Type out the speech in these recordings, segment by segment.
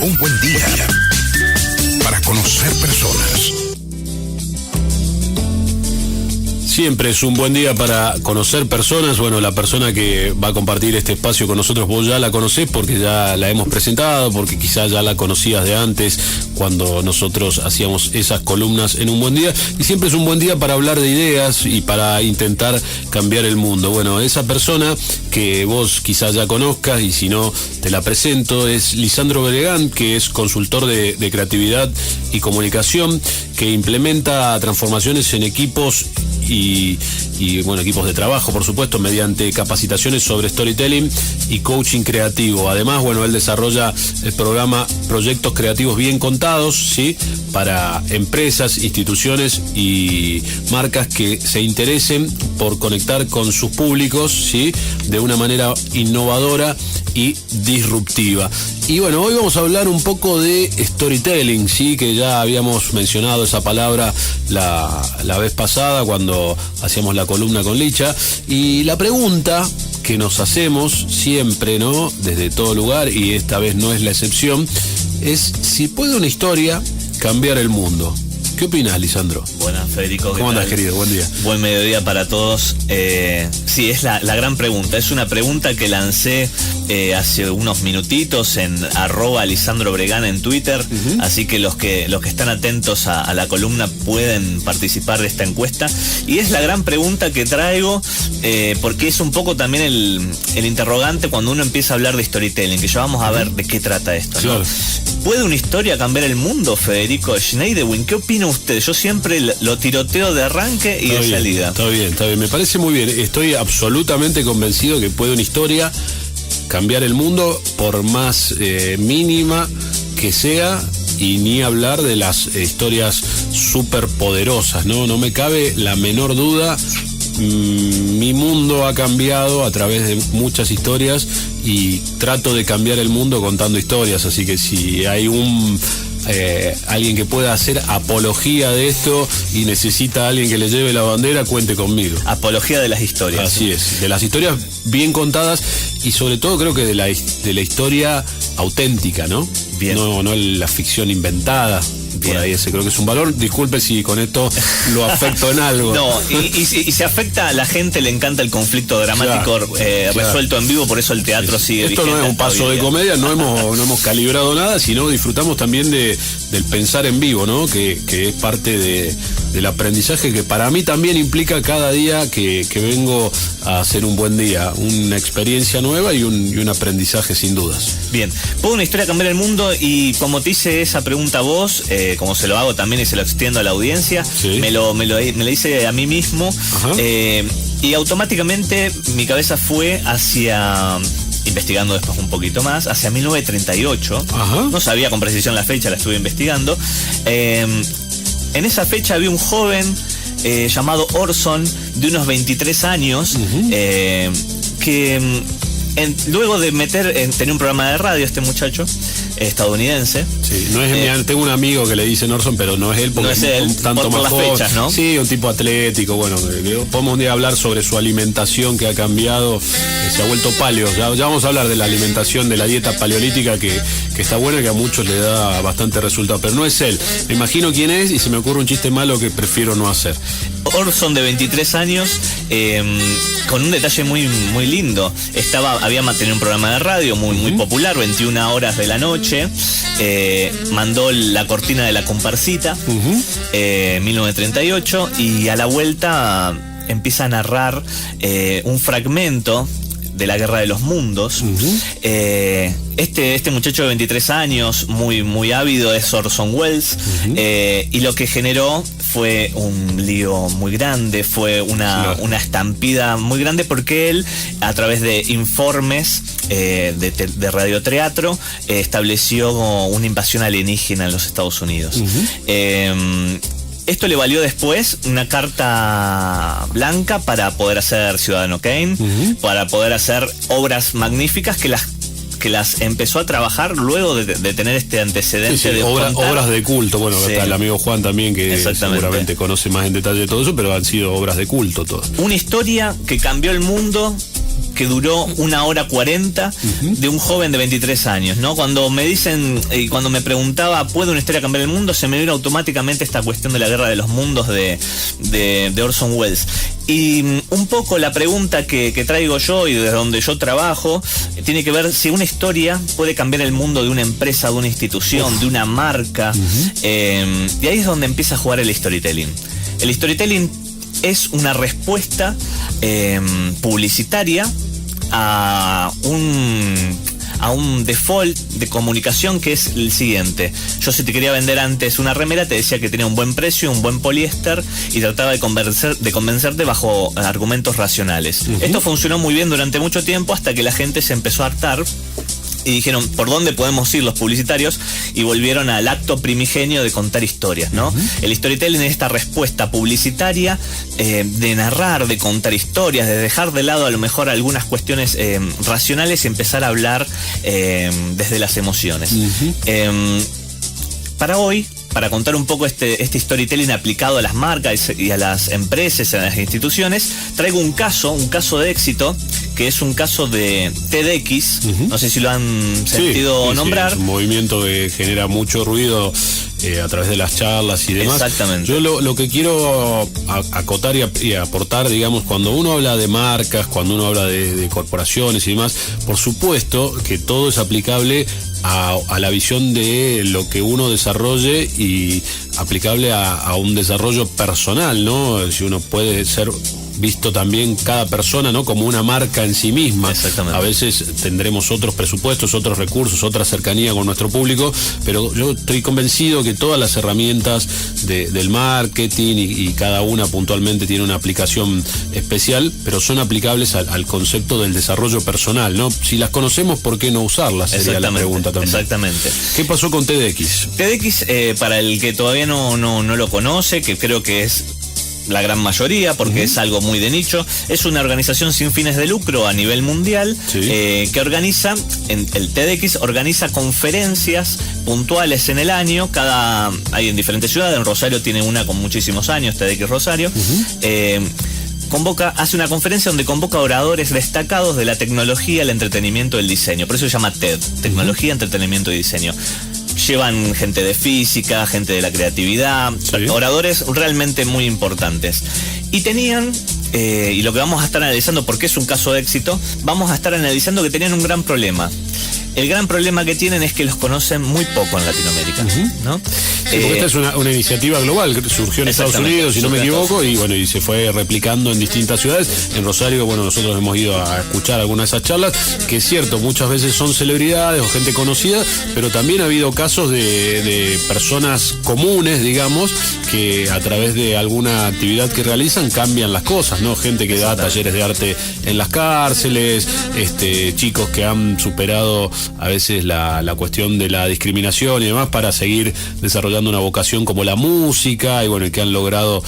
Un buen día para conocer personas. Siempre es un buen día para conocer personas. Bueno, la persona que va a compartir este espacio con nosotros, vos ya la conocés porque ya la hemos presentado, porque quizás ya la conocías de antes, cuando nosotros hacíamos esas columnas en Un Buen Día. Y siempre es un buen día para hablar de ideas y para intentar cambiar el mundo. Bueno, esa persona que vos quizás ya conozcas, y si no, te la presento, es Lisandro Bregán, que es consultor de creatividad y comunicación, que implementa transformaciones en equipos y bueno, equipos de trabajo, por supuesto, mediante capacitaciones sobre storytelling y coaching creativo. Además, bueno, él desarrolla el programa Proyectos Creativos Bien Contados, ¿sí?, para empresas, instituciones y marcas que se interesen por conectar con sus públicos, ¿sí?, de una manera innovadora y disruptiva. Y bueno, hoy vamos a hablar un poco de storytelling, sí, que ya habíamos mencionado esa palabra la vez pasada cuando hacíamos la columna con Licha. Y la pregunta que nos hacemos siempre, ¿no?, desde todo lugar, y esta vez no es la excepción, es si puede una historia cambiar el mundo. ¿Qué opinas, Lisandro? Buenas, Federico. ¿Cómo andas, querido? Buen día. Buen mediodía para todos. Sí, es la gran pregunta. Es una pregunta que lancé hace unos minutitos en @LisandroBregán en Twitter. Así que los que están atentos a la columna pueden participar de esta encuesta. Y es la gran pregunta que traigo porque es un poco también el interrogante cuando uno empieza a hablar de storytelling, que ya vamos a ver de qué trata esto, ¿no? Claro. ¿Puede una historia cambiar el mundo, Federico Schneiderwin? ¿Qué opina usted? Yo siempre lo tiroteo de arranque y de salida. Está bien. Me parece muy bien. Estoy absolutamente convencido que puede una historia cambiar el mundo, por más mínima que sea, y ni hablar de las historias súper poderosas, ¿no? No me cabe la menor duda. Mi mundo ha cambiado a través de muchas historias y trato de cambiar el mundo contando historias, así que si hay alguien que pueda hacer apología de esto y necesita a alguien que le lleve la bandera, cuente conmigo. Apología de las historias. Así es, de las historias bien contadas y sobre todo creo que de la historia auténtica, ¿no? Bien. No la ficción inventada. Por ahí ese creo que es un valor. Disculpe si con esto lo afecto en algo. No, y se afecta a la gente, le encanta el conflicto dramático resuelto en vivo, por eso el teatro sigue vigente. Esto no es un paso de comedia, no hemos calibrado nada, sino disfrutamos también del pensar en vivo, ¿no? Que es parte del aprendizaje que para mí también implica cada día que vengo a hacer un buen día, una experiencia nueva y un aprendizaje sin dudas. Bien, ¿puede una historia cambiar el mundo? Y como te hice esa pregunta a vos, como se lo hago también y se lo extiendo a la audiencia, sí, me lo hice a mí mismo, y automáticamente mi cabeza fue hacia, investigando después un poquito más, hacia 1938. No sabía con precisión la fecha, la estuve investigando. En esa fecha había un joven llamado Orson, de unos 23 años, que luego de tener un programa de radio, este muchacho estadounidense. Sí, no es tengo un amigo que le dicen Orson, pero no es él, porque no es él, un tanto por más las joven. Fechas, ¿no? Sí, un tipo atlético, bueno, podemos un día hablar sobre su alimentación que ha cambiado, se ha vuelto paleo. Ya vamos a hablar de la alimentación, de la dieta paleolítica que está buena, que a muchos le da bastante resultado, pero no es él. Me imagino quién es y se me ocurre un chiste malo que prefiero no hacer. Orson, de 23 años, con un detalle muy, muy lindo. Había mantenido un programa de radio muy popular, 21 horas de la noche. Mandó la cortina de La Comparsita, 1938, y a la vuelta empieza a narrar un fragmento de la Guerra de los Mundos. Este muchacho de 23 años, muy ávido, es Orson Welles, y lo que generó fue un lío muy grande, fue una estampida muy grande, porque él, a través de informes de radioteatro, estableció una invasión alienígena en los Estados Unidos. Esto le valió después una carta blanca para poder hacer Ciudadano Kane, para poder hacer obras magníficas que las empezó a trabajar luego de tener este antecedente. Sí, obras de culto. Bueno, sí, está el amigo Juan también, que seguramente conoce más en detalle todo eso, pero han sido obras de culto todas. Una historia que cambió el mundo que duró 1 hora 40 de un joven de 23 años, ¿no? Cuando me dicen, y cuando me preguntaba, ¿puede una historia cambiar el mundo?, se me vino automáticamente esta cuestión de la guerra de los mundos de Orson Welles. Y un poco la pregunta que traigo yo y desde donde yo trabajo tiene que ver si una historia puede cambiar el mundo de una empresa, de una institución, de una marca. Y ahí es donde empieza a jugar el storytelling. El storytelling es una respuesta publicitaria a un default de comunicación que es el siguiente. Yo, si te quería vender antes una remera, te decía que tenía un buen precio, un buen poliéster, y trataba de convencerte bajo argumentos racionales. Esto funcionó muy bien durante mucho tiempo, hasta que la gente se empezó a hartar y dijeron, ¿por dónde podemos ir los publicitarios? Y volvieron al acto primigenio de contar historias, ¿no? El storytelling es esta respuesta publicitaria de narrar, de contar historias, de dejar de lado a lo mejor algunas cuestiones racionales y empezar a hablar desde las emociones. Para hoy, para contar un poco este storytelling aplicado a las marcas y a las empresas, a las instituciones, traigo un caso de éxito, que es un caso de TEDx. No sé si lo han sentido nombrar. Sí, es un movimiento que genera mucho ruido a través de las charlas y demás. Exactamente. Yo lo que quiero acotar y aportar, digamos, cuando uno habla de marcas, cuando uno habla de corporaciones y demás, por supuesto que todo es aplicable a la visión de lo que uno desarrolle y aplicable a un desarrollo personal, ¿no? Si uno puede ser visto también cada persona, ¿no?, como una marca en sí misma. Exactamente. A veces tendremos otros presupuestos, otros recursos, otra cercanía con nuestro público, pero yo estoy convencido que todas las herramientas del marketing y cada una puntualmente tiene una aplicación especial, pero son aplicables al concepto del desarrollo personal, ¿no? Si las conocemos, ¿por qué no usarlas? Sería la pregunta también. Exactamente. ¿Qué pasó con TEDx? TEDx, para el que todavía no lo conoce, que creo que es la gran mayoría, porque es algo muy de nicho, es una organización sin fines de lucro a nivel mundial, que organiza, el TEDx organiza conferencias puntuales en el año, hay en diferentes ciudades. En Rosario tiene una con muchísimos años, TEDx Rosario. Hace una conferencia donde convoca oradores destacados de la tecnología, el entretenimiento y el diseño. Por eso se llama TED, Tecnología, Entretenimiento y Diseño. Llevan gente de física, gente de la creatividad, oradores realmente muy importantes. Y tenían, y lo que vamos a estar analizando, porque es un caso de éxito, vamos a estar analizando que tenían un gran problema. El gran problema que tienen es que los conocen muy poco en Latinoamérica, ¿no? Sí, porque esta es una iniciativa global que surgió en Estados Unidos, si no me equivoco, y se fue replicando en distintas ciudades. En Rosario, nosotros hemos ido a escuchar algunas de esas charlas, que es cierto, muchas veces son celebridades o gente conocida, pero también ha habido casos de personas comunes, digamos, que a través de alguna actividad que realizan cambian las cosas, ¿no? Gente que da talleres de arte en las cárceles, chicos que han superado a veces la cuestión de la discriminación y demás para seguir desarrollando una vocación como la música, y que han logrado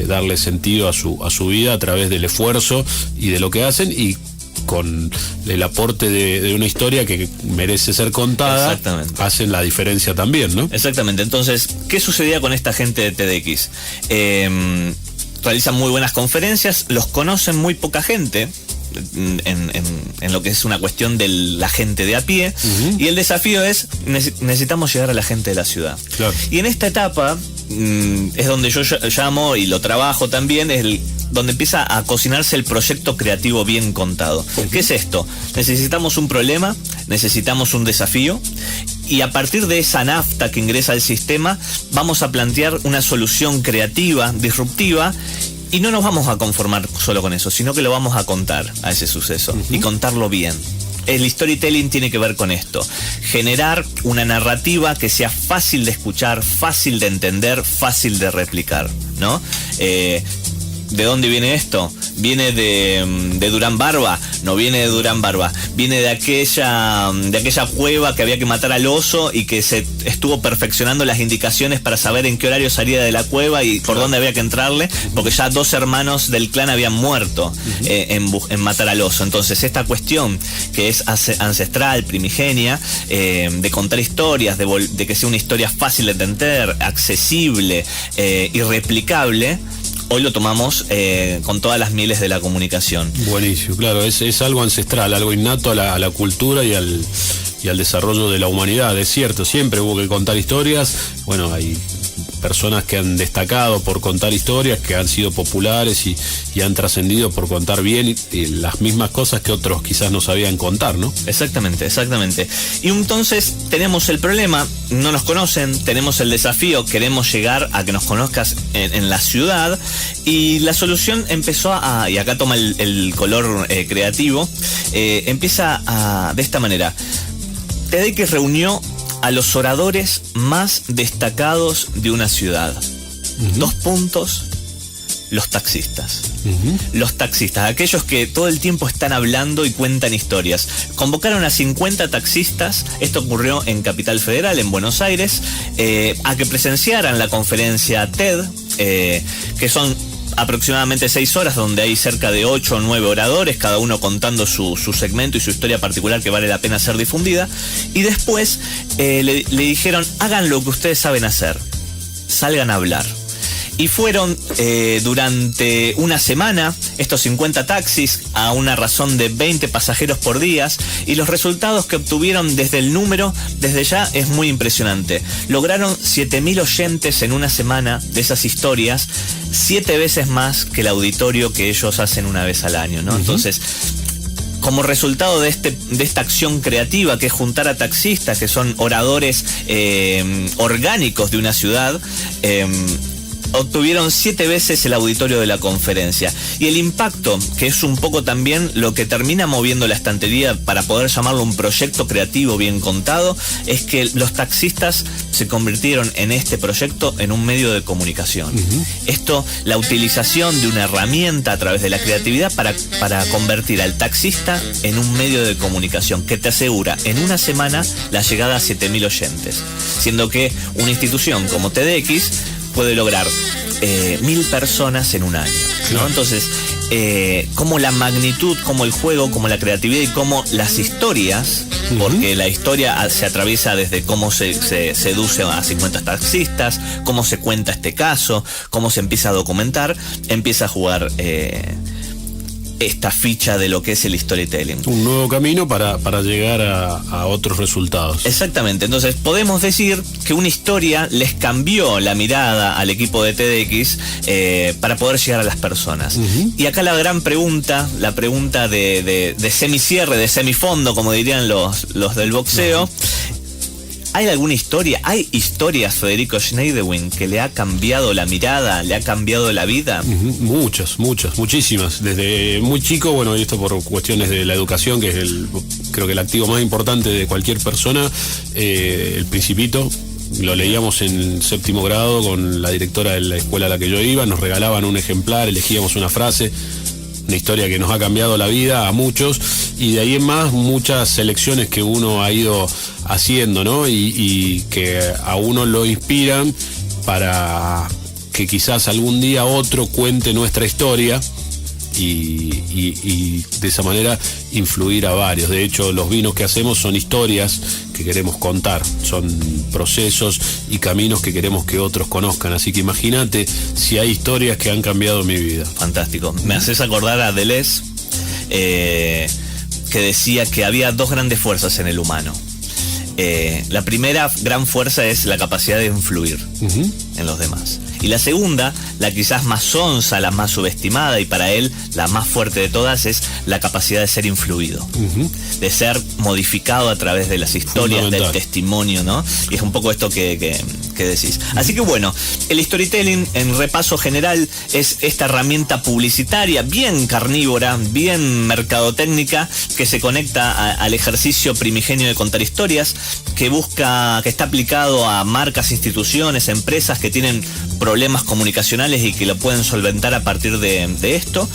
darle sentido a su vida a través del esfuerzo y de lo que hacen, y con el aporte de una historia que merece ser contada, hacen la diferencia también, ¿no? Exactamente. Entonces, ¿qué sucedía con esta gente de TEDx? Realizan muy buenas conferencias, los conocen muy poca gente en lo que es una cuestión de la gente de a pie, y el desafío es, necesitamos llegar a la gente de la ciudad. Claro. Y en esta etapa es donde yo llamo, y lo trabajo también, donde empieza a cocinarse el proyecto creativo bien contado. ¿Qué es esto? Necesitamos un problema, necesitamos un desafío, y a partir de esa nafta que ingresa al sistema, vamos a plantear una solución creativa, disruptiva, y no nos vamos a conformar solo con eso, sino que lo vamos a contar a ese suceso, y contarlo bien. El storytelling tiene que ver con esto: generar una narrativa que sea fácil de escuchar, fácil de entender, fácil de replicar, ¿no? ¿De dónde viene esto? ¿Viene de Durán Barba? No viene de Durán Barba. Viene de aquella cueva que había que matar al oso, y que se estuvo perfeccionando las indicaciones para saber en qué horario salía de la cueva y por dónde había que entrarle, porque ya 2 hermanos del clan habían muerto en matar al oso. Entonces, esta cuestión que es ancestral, primigenia, de contar historias, de que sea una historia fácil de entender, accesible y replicable. hoy lo tomamos con todas las mieles de la comunicación. Buenísimo, claro, es algo ancestral, algo innato a la cultura y al desarrollo de la humanidad. Es cierto, siempre hubo que contar historias. Bueno, hay personas que han destacado por contar historias, que han sido populares y han trascendido por contar bien y las mismas cosas que otros quizás no sabían contar, ¿no? Exactamente. Y entonces tenemos el problema, no nos conocen, tenemos el desafío, queremos llegar a que nos conozcas en la ciudad, y la solución empezó y acá toma el color creativo, empieza de esta manera. TEDx reunió a los oradores más destacados de una ciudad. 2 puntos, los taxistas. Los taxistas, aquellos que todo el tiempo están hablando y cuentan historias. Convocaron a 50 taxistas, esto ocurrió en Capital Federal, en Buenos Aires, a que presenciaran la conferencia TED, que son aproximadamente 6 horas, donde hay cerca de 8 o 9 oradores, cada uno contando su segmento y su historia particular que vale la pena ser difundida. Y después le dijeron: hagan lo que ustedes saben hacer, salgan a hablar. Y fueron durante una semana estos 50 taxis a una razón de 20 pasajeros por día, y los resultados que obtuvieron desde el número, desde ya, es muy impresionante. Lograron 7.000 oyentes en una semana de esas historias, 7 veces más que el auditorio que ellos hacen una vez al año, ¿no? Entonces, como resultado de esta acción creativa, que es juntar a taxistas, que son oradores orgánicos de una ciudad, obtuvieron 7 veces el auditorio de la conferencia. Y el impacto, que es un poco también lo que termina moviendo la estantería para poder llamarlo un proyecto creativo bien contado, es que los taxistas se convirtieron en este proyecto en un medio de comunicación. Esto, la utilización de una herramienta a través de la creatividad para convertir al taxista en un medio de comunicación que te asegura en una semana la llegada a 7.000 oyentes, siendo que una institución como TEDx puede lograr 1.000 personas en un año, ¿no? Entonces, como la magnitud, como el juego, como la creatividad y como las historias, porque la historia se atraviesa desde cómo se seduce a 50 taxistas, cómo se cuenta este caso, cómo se empieza a documentar, empieza a jugar esta ficha de lo que es el storytelling. Un nuevo camino para llegar a otros resultados. Exactamente. Entonces podemos decir que una historia les cambió la mirada al equipo de TEDx para poder llegar a las personas. Y acá la gran pregunta, la pregunta de semicierre, de semifondo, como dirían los del boxeo. ¿Hay alguna historia? ¿Hay historias, Federico Schneidewin, que le ha cambiado la mirada, le ha cambiado la vida? Muchas, muchísimas. Desde muy chico, bueno, y esto por cuestiones de la educación, que es creo que el activo más importante de cualquier persona, El Principito. Lo leíamos en 7º grado con la directora de la escuela a la que yo iba, nos regalaban un ejemplar, elegíamos una frase, una historia que nos ha cambiado la vida a muchos, y de ahí en más muchas selecciones que uno ha ido haciendo, ¿no? Y que a uno lo inspiran para que quizás algún día otro cuente nuestra historia y de esa manera influir a varios. De hecho, los vinos que hacemos son historias que queremos contar, son procesos y caminos que queremos que otros conozcan, así que imagínate si hay historias que han cambiado mi vida. Fantástico. Me haces acordar a Deleuze, que decía que había 2 grandes fuerzas en el humano. La primera gran fuerza es la capacidad de influir en los demás. Y la segunda, la quizás más sonsa, la más subestimada y para él la más fuerte de todas, es la capacidad de ser influido, de ser modificado a través de las historias, del testimonio, ¿no? Y es un poco esto que decís. Así que bueno, el storytelling, en repaso general, es esta herramienta publicitaria bien carnívora, bien mercadotécnica, que se conecta al ejercicio primigenio de contar historias, que está aplicado a marcas, instituciones, empresas que tienen problemas comunicacionales y que lo pueden solventar a partir de esto,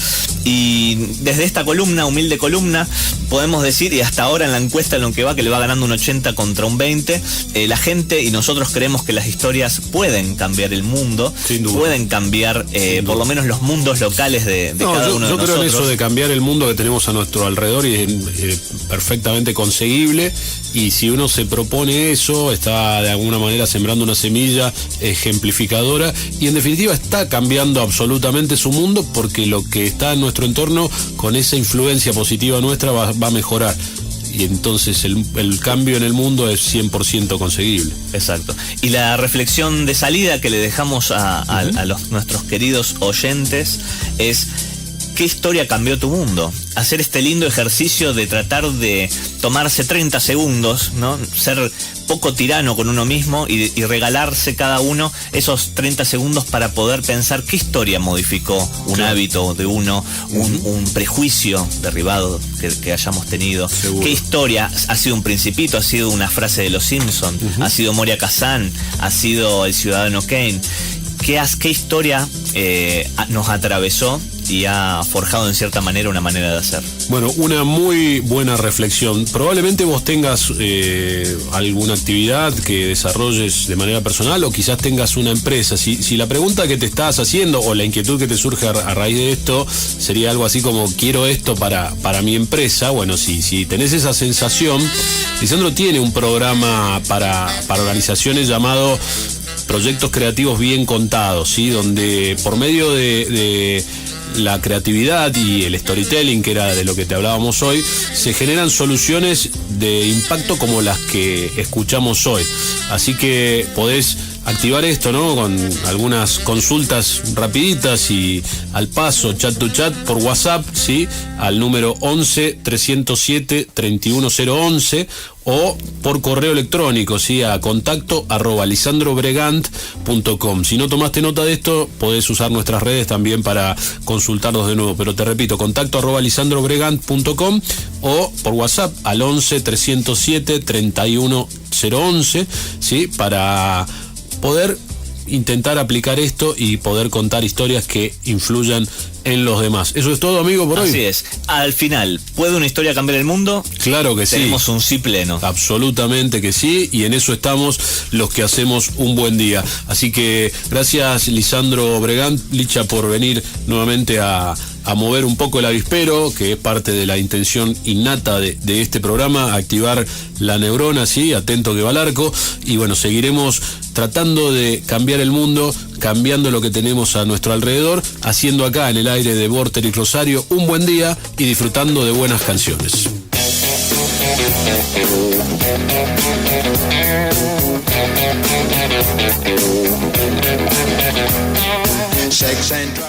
Y desde esta columna, humilde columna, podemos decir, y hasta ahora en la encuesta en lo que va, que le va ganando un 80 contra un 20, la gente y nosotros creemos que las historias pueden cambiar el mundo, pueden cambiar por lo menos los mundos locales de cada uno de nosotros. Yo creo en eso de cambiar el mundo que tenemos a nuestro alrededor y es perfectamente conseguible, y si uno se propone eso, está de alguna manera sembrando una semilla ejemplificadora y en definitiva está cambiando absolutamente su mundo, porque lo que está en nuestro entorno con esa influencia positiva nuestra va a mejorar. Y entonces el cambio en el mundo es 100% conseguible. Exacto. Y la reflexión de salida que le dejamos a nuestros queridos oyentes es: ¿qué historia cambió tu mundo? Hacer este lindo ejercicio de tratar de tomarse 30 segundos, ¿no? Ser poco tirano con uno mismo y regalarse cada uno esos 30 segundos para poder pensar qué historia modificó un hábito de uno, un prejuicio derribado que hayamos tenido. Seguro. ¿Qué historia ha sido un principito? ¿Ha sido una frase de Los Simpson? ¿Ha sido Moria Kazan? ¿Ha sido el Ciudadano Kane? ¿Qué historia nos atravesó y ha forjado en cierta manera una manera de hacer? Bueno, una muy buena reflexión. Probablemente vos tengas alguna actividad que desarrolles de manera personal, o quizás tengas una empresa. Si la pregunta que te estás haciendo o la inquietud que te surge a raíz de esto sería algo así como: quiero esto para mi empresa. Bueno, si tenés esa sensación, Lisandro tiene un programa para organizaciones llamado Proyectos Creativos Bien Contados, ¿sí? Donde por medio de la creatividad y el storytelling, que era de lo que te hablábamos hoy, se generan soluciones de impacto como las que escuchamos hoy. Así que podés activar esto, ¿no? Con algunas consultas rapiditas y al paso, chat to chat por WhatsApp, ¿sí? Al número 11 307 31011, o por correo electrónico, ¿sí? A contacto@lisandrobregant.com. Si no tomaste nota de esto, podés usar nuestras redes también para consultarnos de nuevo, pero te repito, contacto@lisandrobregant.com o por WhatsApp al 11 307 31011, ¿sí? Para poder intentar aplicar esto y poder contar historias que influyan en los demás. Eso es todo, amigo, por hoy. Así es. Al final, ¿puede una historia cambiar el mundo? Claro que sí. Tenemos un sí pleno. Absolutamente que sí, y en eso estamos los que hacemos un buen día. Así que gracias, Lisandro Bregant, Licha, por venir nuevamente a mover un poco el avispero, que es parte de la intención innata de este programa, activar la neurona, sí, atento que va al arco, y bueno, seguiremos tratando de cambiar el mundo, cambiando lo que tenemos a nuestro alrededor, haciendo acá en el aire de Vorterix Rosario un buen día y disfrutando de buenas canciones. Sex and drugs.